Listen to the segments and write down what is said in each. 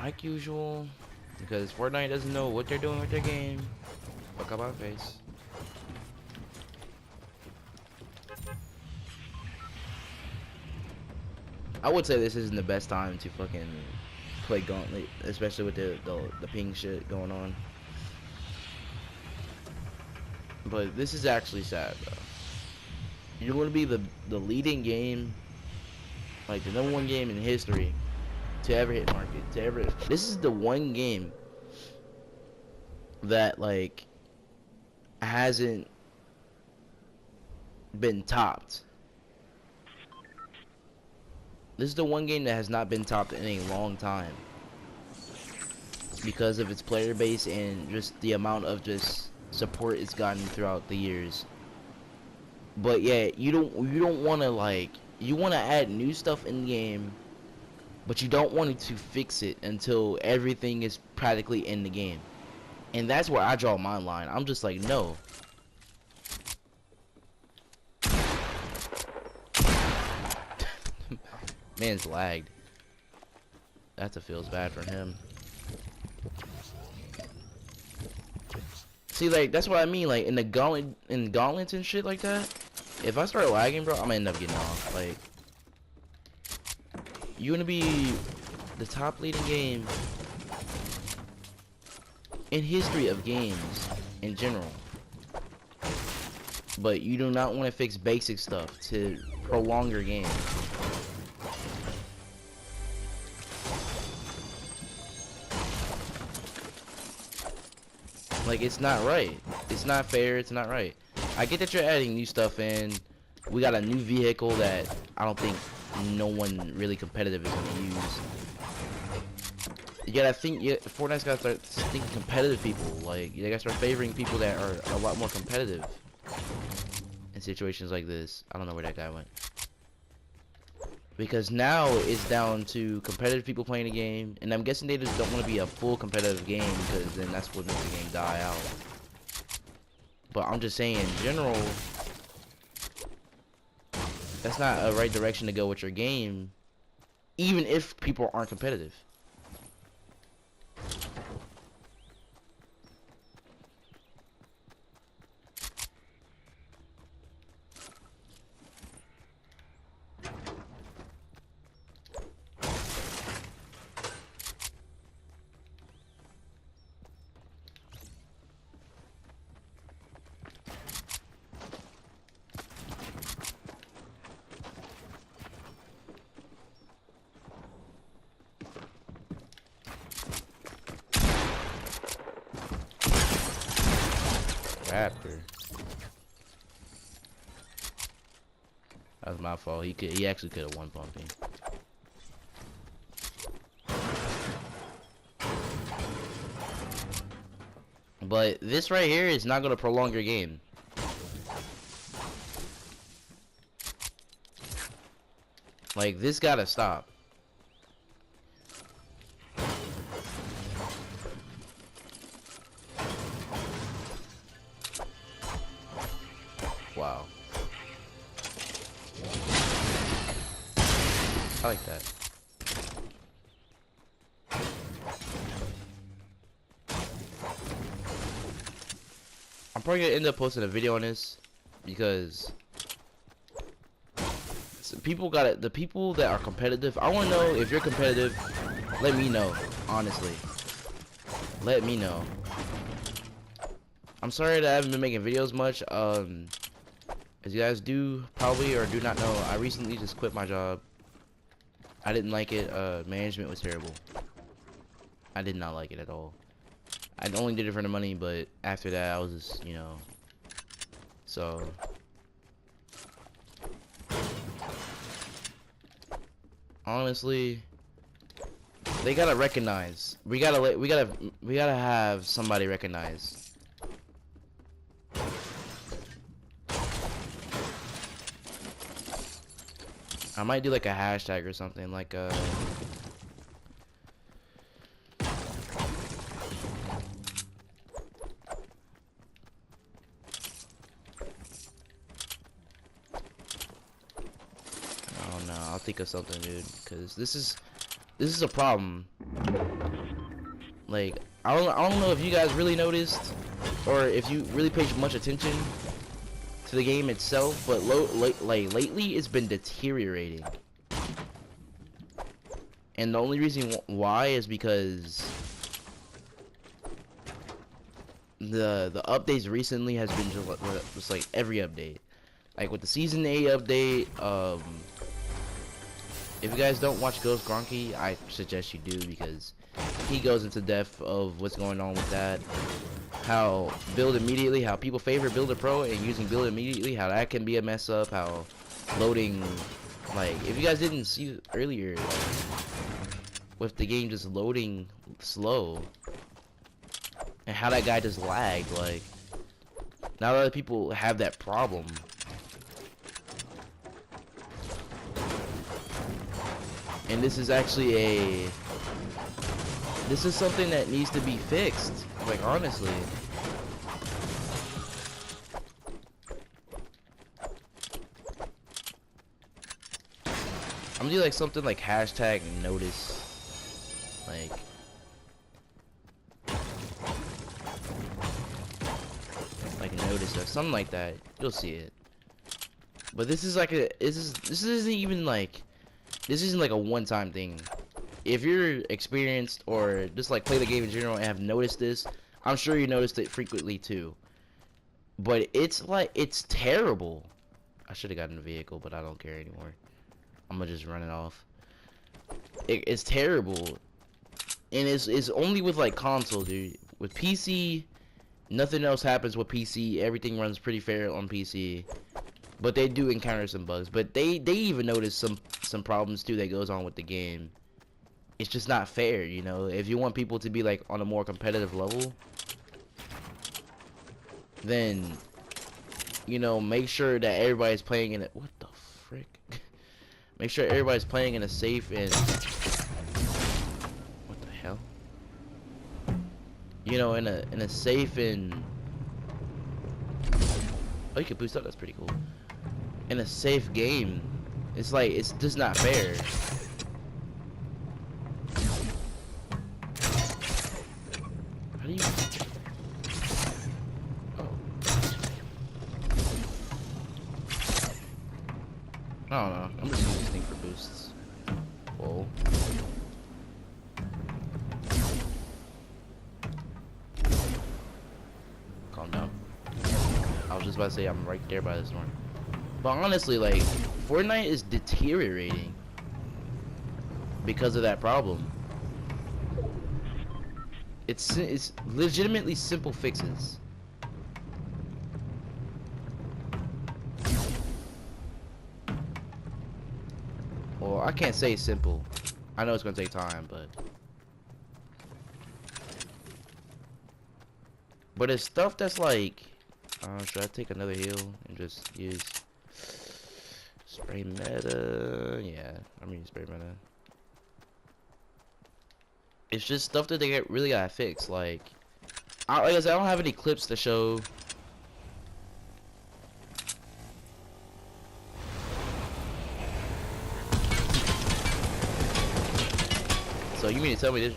like usual, because Fortnite doesn't know what they're doing with their game. Fuck up my face. I would say this isn't the best time to fucking play Gauntlet, especially with the ping shit going on. But this is actually sad, bro. You're gonna be the leading game, like the #1 game in history to ever hit market. This is the one game that like hasn't been topped. This is the one game that has not been topped in a long time because of its player base and just the amount of just support it's gotten throughout the years. But yeah, you don't want to like, you want to add new stuff in the game, but you don't want to fix it until everything is practically in the game. And that's where I draw my line. I'm just like, no. Man's lagged. That feels bad for him. See, like, that's what I mean. Like, in gauntlets and shit like that, if I start lagging, bro, I'm gonna end up getting off. Like, you wanna be the top leading game in history of games in general, but you do not want to fix basic stuff to prolong your game. Like, it's not right. It's not fair. It's not right. I get that you're adding new stuff in. We got a new vehicle that I don't think no one really competitive is gonna use. You gotta think. Fortnite's gotta start thinking competitive people. Like, you gotta start favoring people that are a lot more competitive in situations like this. I don't know where that guy went. Because now it's down to competitive people playing the game, and I'm guessing they just don't want to be a full competitive game because then that's what makes the game die out. But I'm just saying, in general, that's not a right direction to go with your game, even if people aren't competitive. Raptor. That was my fault. He actually could have won pumping. But this right here is not gonna prolong your game. Like, this gotta stop. Wow. I like that. I'm probably gonna end up posting a video on this because people got it. The people that are competitive, I want to know if you're competitive. Let me know, honestly. Let me know. I'm sorry that I haven't been making videos much. As you guys do probably or do not know, I recently just quit my job. I didn't like it. Management was terrible. I did not like it at all. I only did it for the money, but after that, I was just, you know. So honestly, they gotta recognize. We gotta have somebody recognize. I might do like a hashtag or something, like I don't know. I'll think of something, dude, because this is a problem. Like, I don't know if you guys really noticed, or if you really paid much attention to the game itself, but lately it's been deteriorating. And the only reason why is because the updates recently has been just like every update. Like with the Season 8 update, if you guys don't watch Ghost Gronky, I suggest you do, because he goes into depth of what's going on with that. How build immediately, how people favor build a pro and using build immediately, how that can be a mess up, how loading, like, if you guys didn't see earlier, like, with the game just loading slow, and how that guy just lagged, like, not a lot of people have that problem. And this is actually this is something that needs to be fixed, like, honestly. I'm gonna do like something like hashtag notice, like notice or something like that. You'll see it. But this is like this isn't even like, this isn't like a one-time thing. If you're experienced or just like play the game in general and have noticed this, I'm sure you noticed it frequently too. But it's like, it's terrible. I should have gotten a vehicle, but I don't care anymore. I'm gonna just run it off. It's terrible. And it's only with like console, dude. With PC, nothing else happens with PC. Everything runs pretty fair on PC. But they do encounter some bugs. But they even notice some problems too that goes on with the game. It's just not fair, you know. If you want people to be like on a more competitive level, then, you know, make sure that everybody's playing in it. What the frick? Make sure everybody's playing in a safe and, what the hell? You know, in a safe and, oh, you can boost up. That's pretty cool. In a safe game, it's like, it's just not fair. How do you? Oh. I don't know. I'm just using this thing for boosts. Whoa. Calm down. I was just about to say I'm right there by this one. But honestly, like, Fortnite is deteriorating because of that problem. It's legitimately simple fixes. Well, I can't say simple. I know it's gonna take time, but it's stuff that's like, should I take another heal and just use spray meta? Yeah, I'm using spray meta. It's just stuff that they really gotta fix. Like I said, I don't have any clips to show. So you mean to tell me this?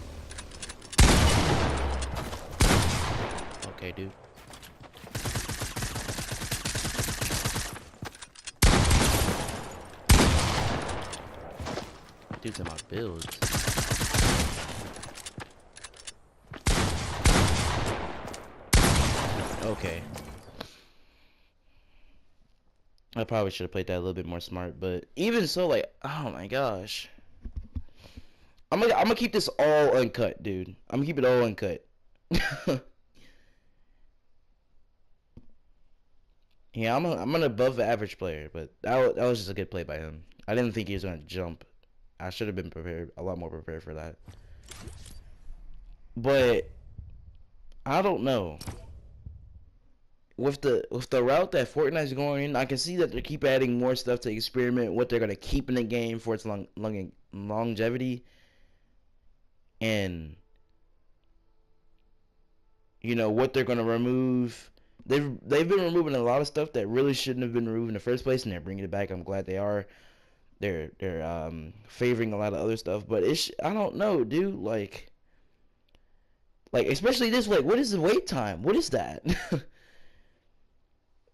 Okay, dude. Dude's in my builds. Okay. I probably should have played that a little bit more smart, but even so, like, oh my gosh. I'm gonna keep this all uncut, dude. I'm gonna keep it all uncut. Yeah, I'm an above average player, but that was just a good play by him. I didn't think he was gonna jump. I should have been prepared, a lot more prepared for that. But I don't know. With the route that Fortnite's going in, I can see that they keep adding more stuff to experiment what they're gonna keep in the game for its longevity, and you know what they're gonna remove. They've been removing a lot of stuff that really shouldn't have been removed in the first place, and they're bringing it back. I'm glad they are. they're favoring a lot of other stuff, but I don't know, dude. Like especially this, like, what is the wait time? What is that?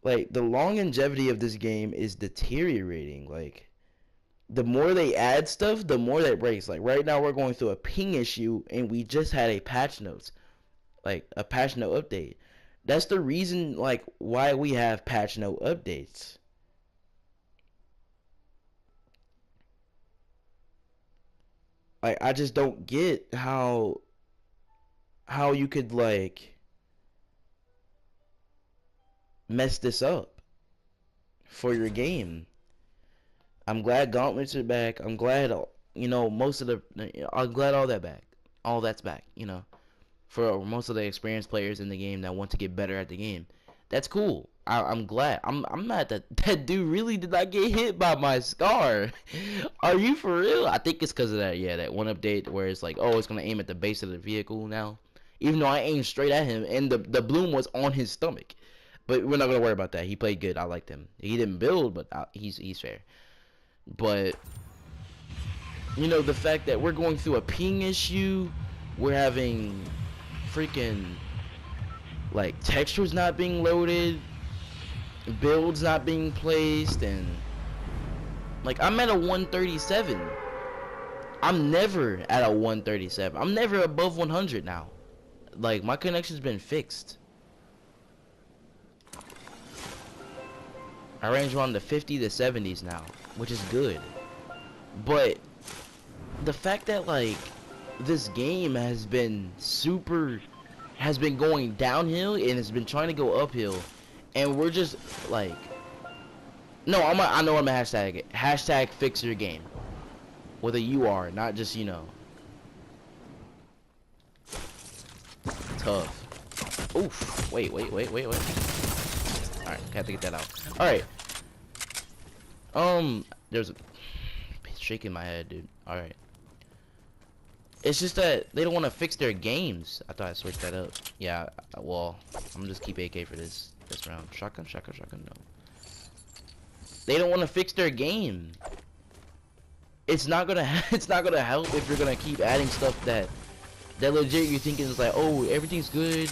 Like, the longevity of this game is deteriorating. Like, the more they add stuff, the more that breaks. Like, right now we're going through a ping issue, and we just had a patch notes, like a patch note update. That's the reason, like, why we have patch note updates. Like, I just don't get how you could, like, mess this up for your game. I'm glad gauntlets are back. I'm glad, most of I'm glad all that's back, for most of the experienced players in the game that want to get better at the game. That's cool. I'm glad. I'm mad that that dude really did not get hit by my scar. Are you for real? I think it's because of that. Yeah, that one update where it's like, oh, it's gonna aim at the base of the vehicle now. Even though I aimed straight at him, and the bloom was on his stomach. But we're not gonna worry about that. He played good. I liked him. He didn't build, but he's fair. But the fact that we're going through a ping issue, we're having freaking, like, textures not being loaded, builds not being placed, and like, I'm at a 137. I'm never at a 137. I'm never above 100 now. Like, my connection's been fixed. I range around the 50 to 70s now, which is good. But the fact that, like, this game has been going downhill and has been trying to go uphill, and we're just like, no, I know I'm a hashtag fix your game with a UR, not just tough. Oof. Wait. Alright, have to get that out. Alright. There's a shaking my head, dude. Alright. It's just that they don't want to fix their games. I thought I switched that up. Yeah, well, I'm gonna just keep AK for this round. Shotgun, no. They don't want to fix their game. It's not gonna help if you're gonna keep adding stuff that legit you're thinking is like, oh, everything's good,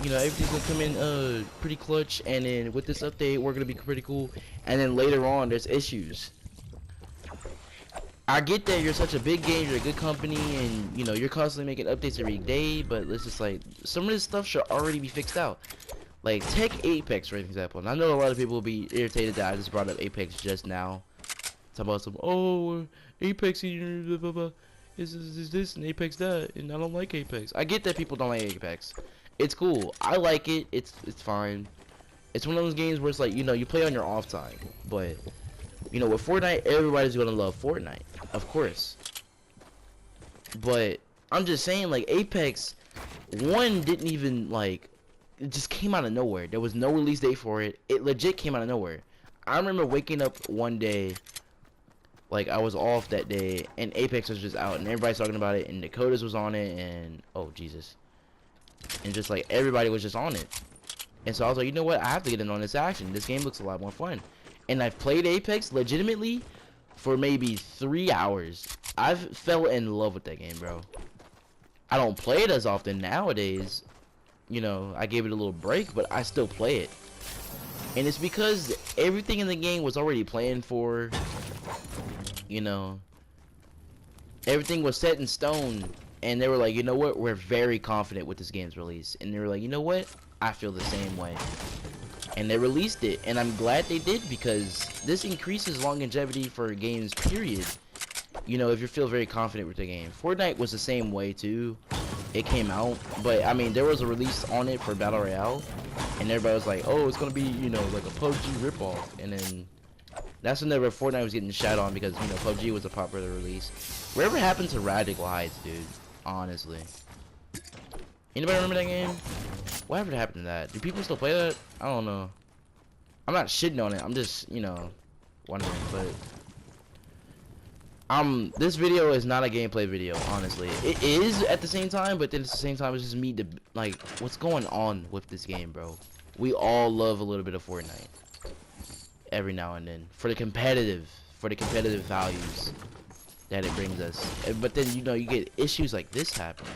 everything's gonna come in pretty clutch, and then with this update we're gonna be pretty cool, and then later on there's issues. I get that you're such a big game, you're a good company, and you're constantly making updates every day, but it's just like some of this stuff should already be fixed out. Like, take Apex, for example. And I know a lot of people will be irritated that I just brought up Apex just now. Talk about Apex is this and Apex that, and I don't like Apex. I get that people don't like Apex. It's cool. I like it. It's fine. It's one of those games where it's like, you play on your off time, but with Fortnite, everybody's gonna love Fortnite, of course. But I'm just saying, like, Apex 1 didn't even, like, it just came out of nowhere. There was no release date for it. It legit came out of nowhere. I remember waking up one day, like, I was off that day, and Apex was just out, and everybody's talking about it, and Dakota's was on it, and oh Jesus, and just like everybody was just on it. And so I was like, you know what, I have to get in on this action. This game looks a lot more fun. And I've played Apex legitimately for maybe 3 hours. I've fell in love with that game, bro. I don't play it as often nowadays. I gave it a little break, but I still play it. And it's because everything in the game was already planned for. Everything was set in stone. And they were like, you know what, we're very confident with this game's release. And they were like, you know what, I feel the same way. And they released it, and I'm glad they did, because this increases longevity for games, period. If you feel very confident with the game. Fortnite was the same way too. It came out, but I mean, there was a release on it for Battle Royale, and everybody was like, oh, it's gonna be, like a PUBG ripoff. And then that's whenever Fortnite was getting shot on, because PUBG was a popular release. Whatever happened to Radical Heights, dude? Honestly, anybody remember that game? Whatever happened to that? Do people still play that? I don't know. I'm not shitting on it. I'm just, wondering. But this video is not a gameplay video, honestly. It is at the same time, but then at the same time, it's just me to, like, what's going on with this game, bro? We all love a little bit of Fortnite every now and then for the competitive for the competitive values that it brings us. But then, you know, you get issues like this happening.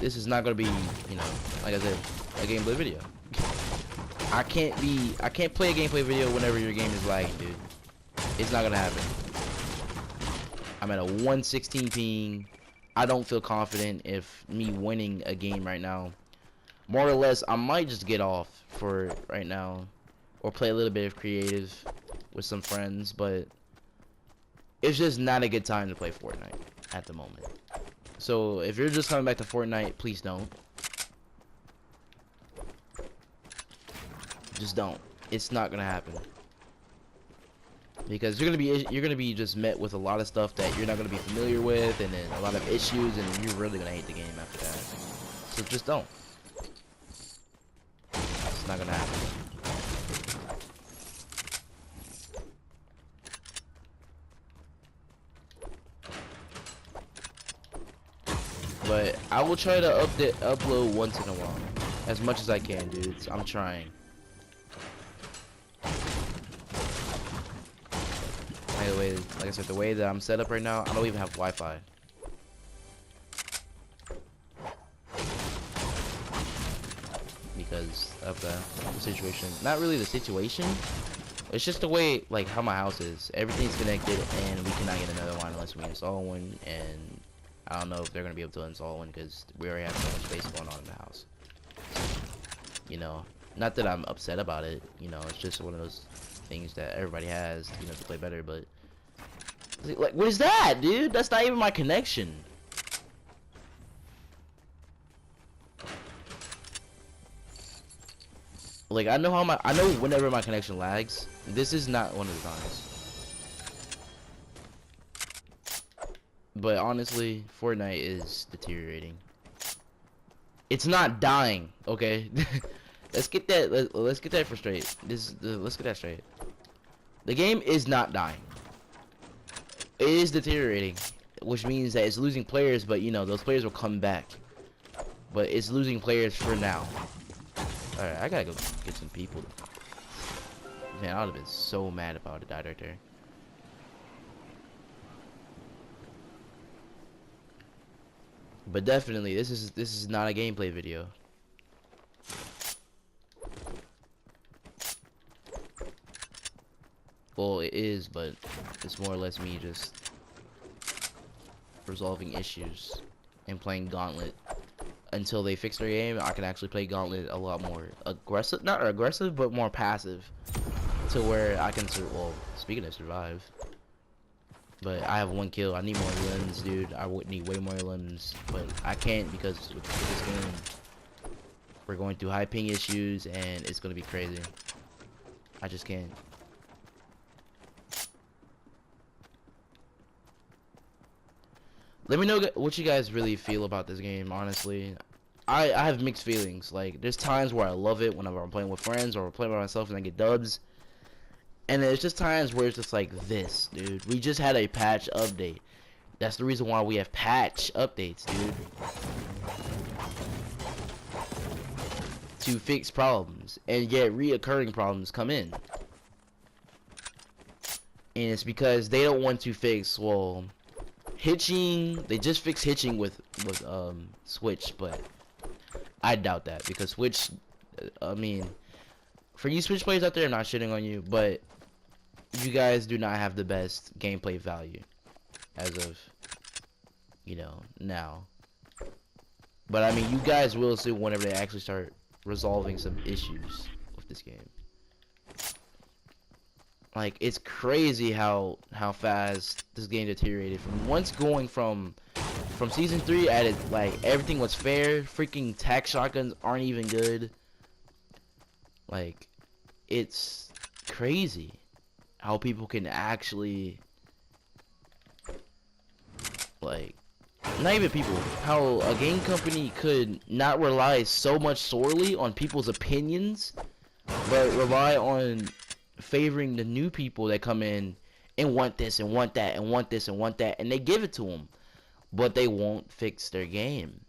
This is not gonna be, you know, like I said, a gameplay video. I can't play a gameplay video whenever your game is lagging, dude. It's not gonna happen. I'm at a 116 ping. I don't feel confident if me winning a game right now. More or less, I might just get off for right now, or play a little bit of creative with some friends, but it's just not a good time to play Fortnite at the moment. So if you're just coming back to Fortnite, please don't. Just don't. It's not gonna happen. Because you're gonna be just met with a lot of stuff that you're not gonna be familiar with, and then a lot of issues, and then you're really gonna hate the game after that. So just don't. It's not gonna happen. But I will try to upload once in a while, as much as I can, dudes. I'm trying. By the way, like I said, the way that I'm set up right now, I don't even have Wi-Fi. Because of the situation. Not really the situation. It's just the way, like, how my house is. Everything's connected, and we cannot get another one unless we install one. And I don't know if they're gonna be able to install one because we already have so much space going on in the house. You know, not that I'm upset about it. You know, it's just one of those things that everybody has, you know, to play better. But like, what is that, dude? That's not even my connection. Like, I know whenever my connection lags. This is not one of the times. But honestly, Fortnite is deteriorating. It's not dying, okay? Let's get that. Let's get that for straight. Let's get that straight. The game is not dying. It is deteriorating, which means that it's losing players. But you know, those players will come back. But it's losing players for now. All right, I gotta go get some people. Man, I would have been so mad if I would have died right there. But definitely, this is not a gameplay video. Well, it is, but it's more or less me just resolving issues and playing Gauntlet until they fix their game. I can actually play Gauntlet a lot more aggressive, not aggressive, but more passive, to where I can well, speaking of survive. But I have 1 kill. I need more limbs, dude. I would need way more limbs, but I can't because with this game, we're going through high ping issues, and it's gonna be crazy. I just can't. Let me know what you guys really feel about this game. Honestly, I have mixed feelings. Like, there's times where I love it whenever I'm playing with friends or playing by myself and I get dubs. And there's just times where it's just like this, dude. We just had a patch update. That's the reason why we have patch updates, dude. To fix problems. And yet reoccurring problems come in. And it's because they don't want to fix, well, hitching. They just fixed hitching with Switch, but I doubt that because Switch, I mean, for you Switch players out there, I'm not shitting on you, but you guys do not have the best gameplay value as of, you know, now. But I mean, you guys will see whenever they actually start resolving some issues with this game. Like, it's crazy how fast this game deteriorated from once going from season 3 at it, like, everything was fair. Freaking tac shotguns aren't even good. Like, it's crazy how people can actually, like, not even people, how a game company could not rely so much solely on people's opinions, but rely on favoring the new people that come in and want this and want that and want this and want that, and they give it to them, but they won't fix their game.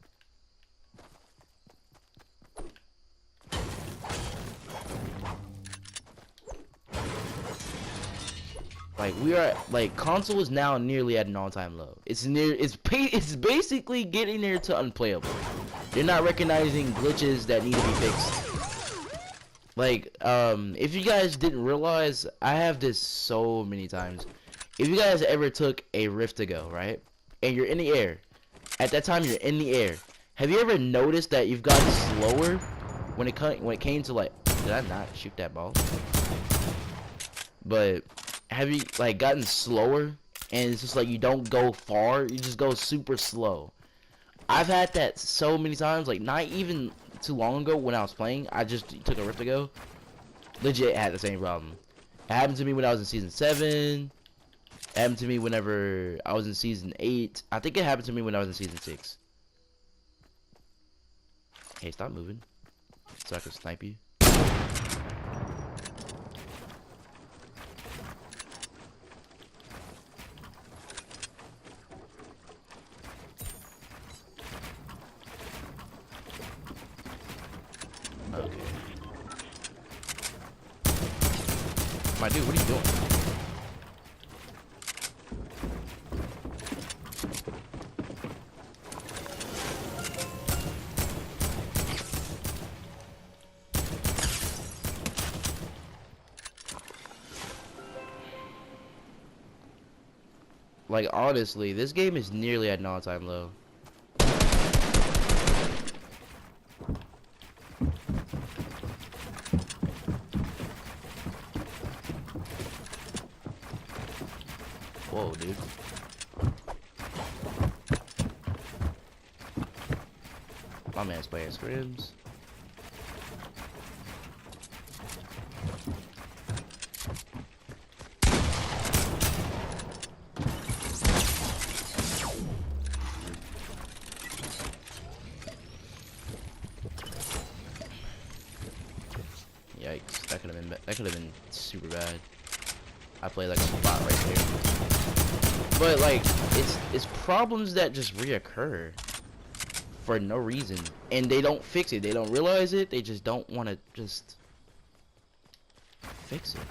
Like we are like console is now nearly at an all-time low. It's basically getting there to unplayable. They're not recognizing glitches that need to be fixed. Like if you guys didn't realize, I have this so many times. If you guys ever took a Rift to go, right? And you're in the air. At that time you're in the air. Have you ever noticed that you've gotten slower when it came to like, did I not shoot that ball? But have you like gotten slower and it's just like you don't go far, you just go super slow? I've had that so many times, like not even too long ago when I was playing, I just took a Rift to go. Legit had the same problem. It happened to me when I was in season 7. It happened to me whenever I was in season 8. I think it happened to me when I was in season 6. Hey, stop moving so I can snipe you. Okay. My dude, what are you doing? Like honestly, this game is nearly at an all-time low. Whoa, dude. My man's playing scrims. Yikes, that could have been super bad. I played like a spot right there. But like it's problems that just reoccur for no reason, and they don't fix it. They don't realize it. They just don't want to just fix it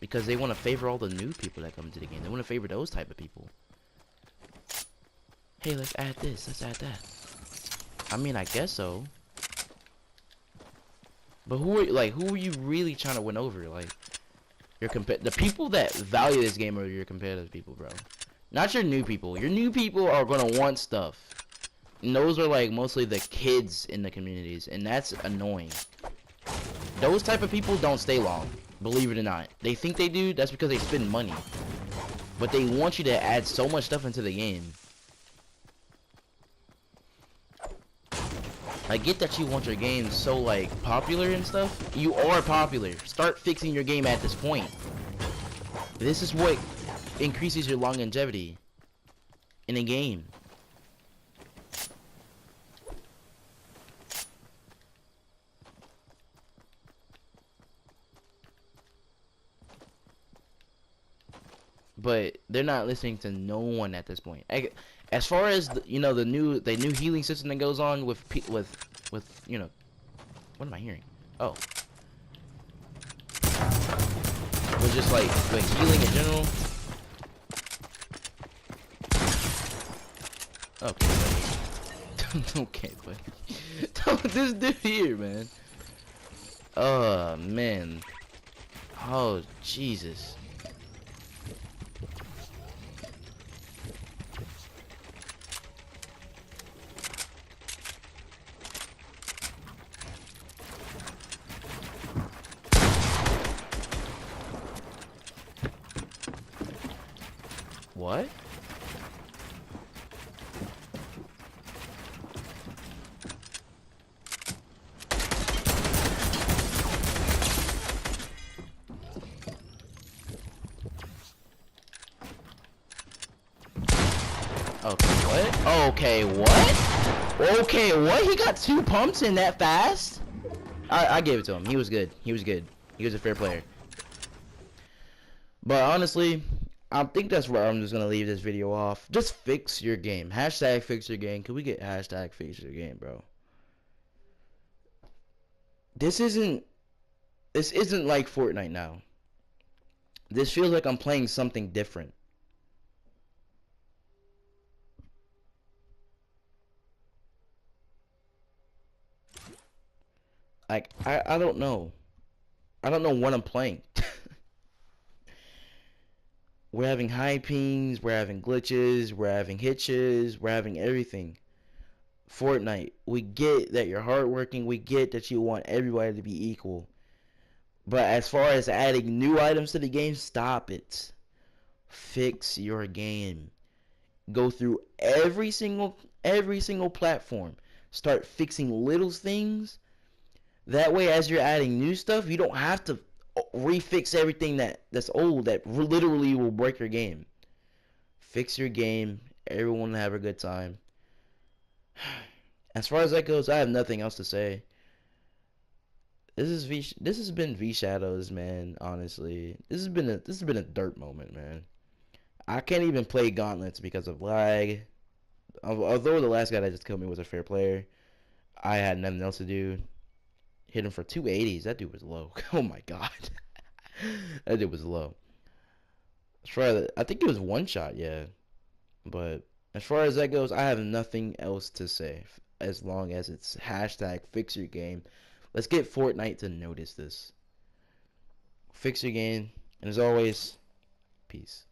because they want to favor all the new people that come into the game. They want to favor those type of people. Hey, let's add this. Let's add that. I mean, I guess so. But who are you really trying to win over? Like the people that value this game are your competitive people, bro. Not your new people. Your new people are gonna want stuff. And those are like mostly the kids in the communities, and that's annoying. Those type of people don't stay long, believe it or not. They think they do, that's because they spend money. But they want you to add so much stuff into the game. I get that you want your game so like popular and stuff. You are popular. Start fixing your game at this point. This is what increases your longevity in a game. But they're not listening to no one at this point. As far as the new healing system that goes on with you know, what am I hearing? Oh, was just like healing in general. Okay, okay, but this dude here, man. Oh man. Oh Jesus. What? Okay, what? Okay, what? Okay, what? He got 2 pumps in that fast? I gave it to him. He was good. He was good. He was a fair player. But honestly, I think that's where I'm just gonna leave this video off. Just fix your game. Hashtag fix your game. Can we get hashtag fix your game, bro? This isn't like Fortnite now. This feels like I'm playing something different. Like, I don't know. I don't know what I'm playing. We're having high pings, we're having glitches, we're having hitches, we're having everything. Fortnite, we get that you're hardworking, we get that you want everybody to be equal. But as far as adding new items to the game, stop it. Fix your game. Go through every single platform. Start fixing little things. That way, as you're adding new stuff, you don't have to refix everything that's old that literally will break your game. Fix your game. Everyone will have a good time. As far as that goes, I have nothing else to say. This has been vShxdowz, man. Honestly, this has been a dirt moment, man. I can't even play gauntlets because of lag. Although the last guy that just killed me was a fair player, I had nothing else to do. Hit him for 280s. That dude was low. Oh my god, that dude was low. As far as I think it was one shot, yeah. But as far as that goes, I have nothing else to say. As long as it's hashtag fix your game. Let's get Fortnite to notice this. Fix your game. And as always, peace.